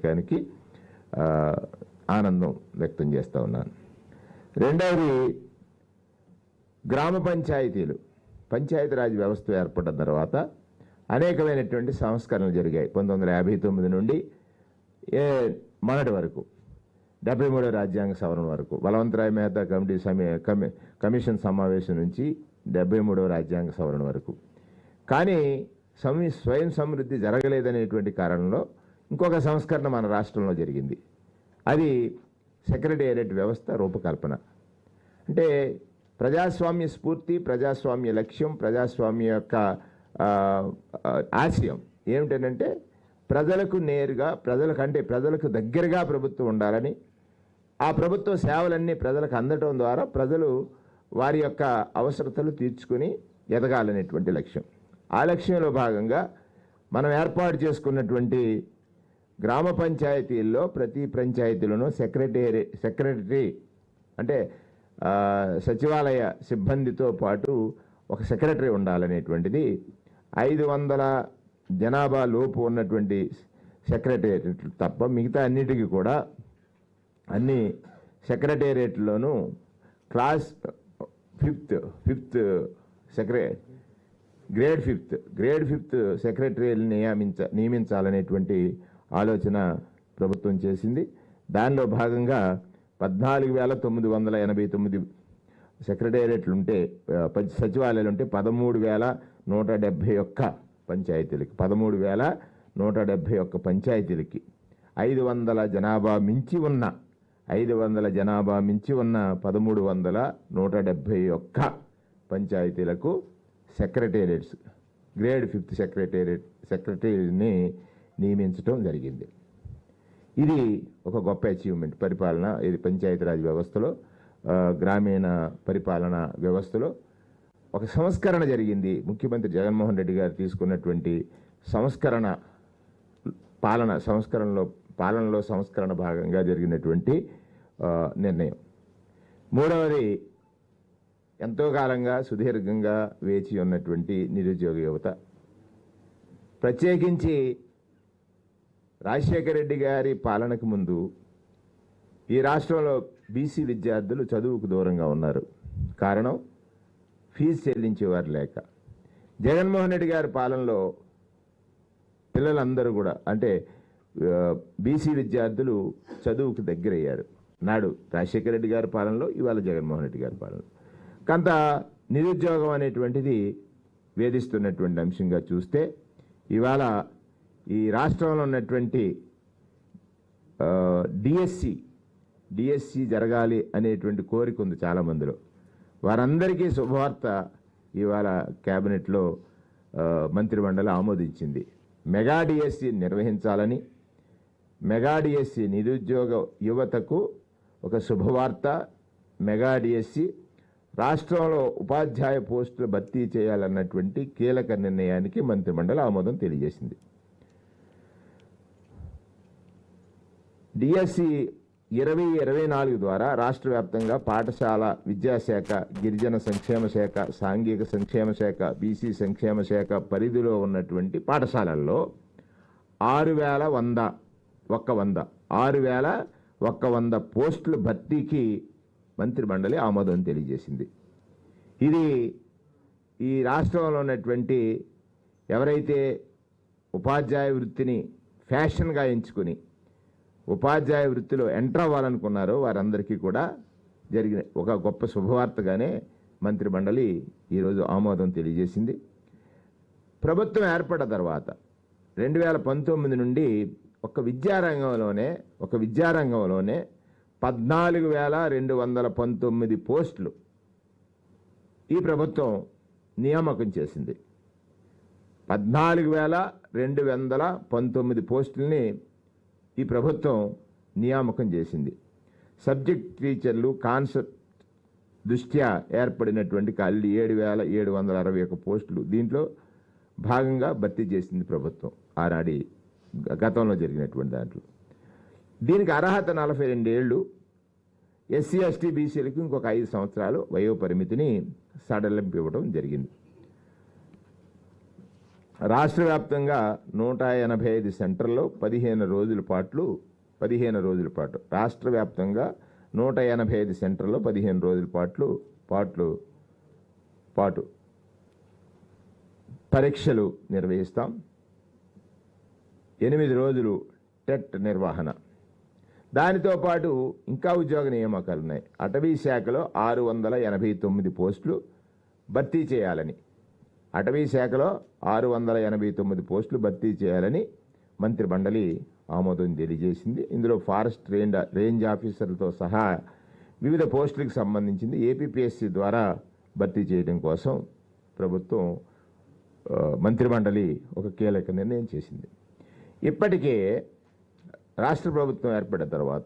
విషయానికి ఆనందం వ్యక్తం చేస్తూ ఉన్నాను. రెండవది, గ్రామ పంచాయతీలు, పంచాయతీరాజ్ వ్యవస్థ ఏర్పడిన తర్వాత అనేకమైనటువంటి సంస్కరణలు జరిగాయి. 1959 నుండి మొన్నటి వరకు 73వ రాజ్యాంగ సవరణ వరకు, బలవంతరాయ్ మెహతా కమిషన్ సమావేశం నుంచి 73వ రాజ్యాంగ సవరణ వరకు. కానీ స్వయం సమృద్ధి జరగలేదనేటువంటి కారణంలో ఇంకొక సంస్కరణ మన రాష్ట్రంలో జరిగింది. అది సెక్రటేరియట్ వ్యవస్థ రూపకల్పన. అంటే ప్రజాస్వామ్య స్ఫూర్తి, ప్రజాస్వామ్య లక్ష్యం, ప్రజాస్వామ్య యొక్క ఆశయం ఏమిటంటే ప్రజలకు నేరుగా, ప్రజలకు దగ్గరగా ప్రభుత్వం ఉండాలని, ఆ ప్రభుత్వ సేవలన్నీ ప్రజలకు అందటం ద్వారా ప్రజలు వారి యొక్క అవసరతలు తీర్చుకుని ఎదగాలనేటువంటి లక్ష్యం. ఆ లక్ష్యంలో భాగంగా మనం ఏర్పాటు చేసుకున్నటువంటి గ్రామ పంచాయతీల్లో ప్రతి పంచాయతీలోనూ సెక్రటరీ అంటే సచివాలయ సిబ్బందితో పాటు ఒక సెక్రటరీ ఉండాలనేటువంటిది 500 జనాభా లోపు ఉన్నటువంటి సెక్రటేరియట్లు తప్ప మిగతా అన్నిటికీ కూడా అన్ని సెక్రటేరియట్లోనూ క్లాస్ ఫిఫ్త్ గ్రేడ్ ఫిఫ్త్ సెక్రటరీలు నియమించాలనేటువంటి ఆలోచన ప్రభుత్వం చేసింది. దానిలో భాగంగా 14,989 సెక్రటేరియట్లు ఉంటే, సచివాలయాలు ఉంటే 13,171 పంచాయతీలకి 13,171 పంచాయతీలకి 500 జనాభా మించి ఉన్న 13,171 పంచాయతీలకు సెక్రటేరియట్స్ గ్రేడ్ ఫిఫ్త్ సెక్రటరీని నియమించడం జరిగింది. ఇది ఒక గొప్ప అచీవ్మెంట్ పరిపాలన. ఇది పంచాయతీరాజ్ వ్యవస్థలో, గ్రామీణ పరిపాలన వ్యవస్థలో ఒక సంస్కరణ జరిగింది. ముఖ్యమంత్రి జగన్మోహన్ రెడ్డి గారు తీసుకున్నటువంటి పాలనలో సంస్కరణ భాగంగా జరిగినటువంటి నిర్ణయం. మూడవది, ఎంతో కాలంగా సుదీర్ఘంగా వేచి ఉన్నటువంటి నిరుద్యోగ యువత. ప్రత్యేకించి రాజశేఖర రెడ్డి గారి పాలనకు ముందు ఈ రాష్ట్రంలో బీసీ విద్యార్థులు చదువుకు దూరంగా ఉన్నారు. కారణం ఫీజు చెల్లించేవారు లేక. జగన్మోహన్ రెడ్డి గారి పాలనలో పిల్లలందరూ కూడా, అంటే బీసీ విద్యార్థులు చదువుకు దగ్గరయ్యారు. నాడు రాజశేఖర రెడ్డి గారి పాలనలో, ఇవాళ జగన్మోహన్ రెడ్డి గారి పాలన. కొంత నిరుద్యోగం అనేటువంటిది వేధిస్తున్నటువంటి అంశంగా చూస్తే, ఇవాళ ఈ రాష్ట్రంలో ఉన్నటువంటి డిఎస్సి జరగాలి అనేటువంటి కోరిక ఉంది చాలామందిలో. వారందరికీ శుభవార్త ఇవాళ కేబినెట్లో మంత్రిమండలి ఆమోదించింది. మెగా డిఎస్సి నిర్వహించాలని, మెగా డిఎస్సి నిరుద్యోగ యువతకు ఒక శుభవార్త. మెగా డిఎస్సి రాష్ట్రంలో ఉపాధ్యాయ పోస్టులు భర్తీ చేయాలన్నటువంటి కీలక నిర్ణయానికి మంత్రిమండలి ఆమోదం తెలియజేసింది. డిఎస్సి 2024 ద్వారా రాష్ట్ర వ్యాప్తంగా పాఠశాల విద్యాశాఖ, గిరిజన సంక్షేమ శాఖ, సాంఘిక సంక్షేమ శాఖ, బీసీ సంక్షేమ శాఖ పరిధిలో ఉన్నటువంటి పాఠశాలల్లో 6,100 పోస్టుల భర్తీకి మంత్రిమండలి ఆమోదం తెలియజేసింది. ఇది ఈ రాష్ట్రంలో ఉన్నటువంటి ఎవరైతే ఉపాధ్యాయ వృత్తిని ఫ్యాషన్గా ఎంచుకుని ఉపాధ్యాయ వృత్తిలో ఎంటర్ అవ్వాలనుకున్నారో వారందరికీ కూడా జరిగిన ఒక గొప్ప శుభవార్తగానే మంత్రిమండలి ఈరోజు ఆమోదం తెలియజేసింది. ప్రభుత్వం ఏర్పడిన తర్వాత 2019 నుండి ఒక విద్యారంగంలోనే 14,219 పోస్టులు ఈ ప్రభుత్వం నియామకం చేసింది. 14,219 పోస్టుల్ని ఈ ప్రభుత్వం నియామకం చేసింది. సబ్జెక్ట్ టీచర్లు కాన్సెప్ట్ దృష్ట్యా ఏర్పడినటువంటి 7,761 పోస్టులు దీంట్లో భాగంగా భర్తీ చేసింది ప్రభుత్వం ఆనాడి గతంలో జరిగినటువంటి దాంట్లో. దీనికి అర్హత 42 ఏళ్ళు. ఎస్సీ ఎస్టీ బీసీలకు ఇంకొక 5 సంవత్సరాలు వయో పరిమితిని సడలింపు ఇవ్వడం జరిగింది. రాష్ట్ర వ్యాప్తంగా 185 సెంటర్లో 15 రోజుల పాటు రాష్ట్ర వ్యాప్తంగా 185 సెంటర్లో 15 రోజుల పాటు పరీక్షలు నిర్వహిస్తాం. 8 రోజులు టెట్ నిర్వహణ. దానితో పాటు ఇంకా ఉద్యోగ నియామకాలు ఉన్నాయి. అటవీ శాఖలో 689 పోస్టులు భర్తీ చేయాలని అటవీ శాఖలో 689 పోస్టులు భర్తీ చేయాలని మంత్రి మండలి ఆమోదం తెలియజేసింది. ఇందులో ఫారెస్ట్ రేంజ్ ఆఫీసర్లతో సహా వివిధ పోస్టులకు సంబంధించింది ఏపీపీఎస్సీ ద్వారా భర్తీ చేయడం కోసం ప్రభుత్వం మంత్రి మండలి ఒక కీలక నిర్ణయం చేసింది. ఇప్పటికే రాష్ట్ర ప్రభుత్వం ఏర్పడిన తర్వాత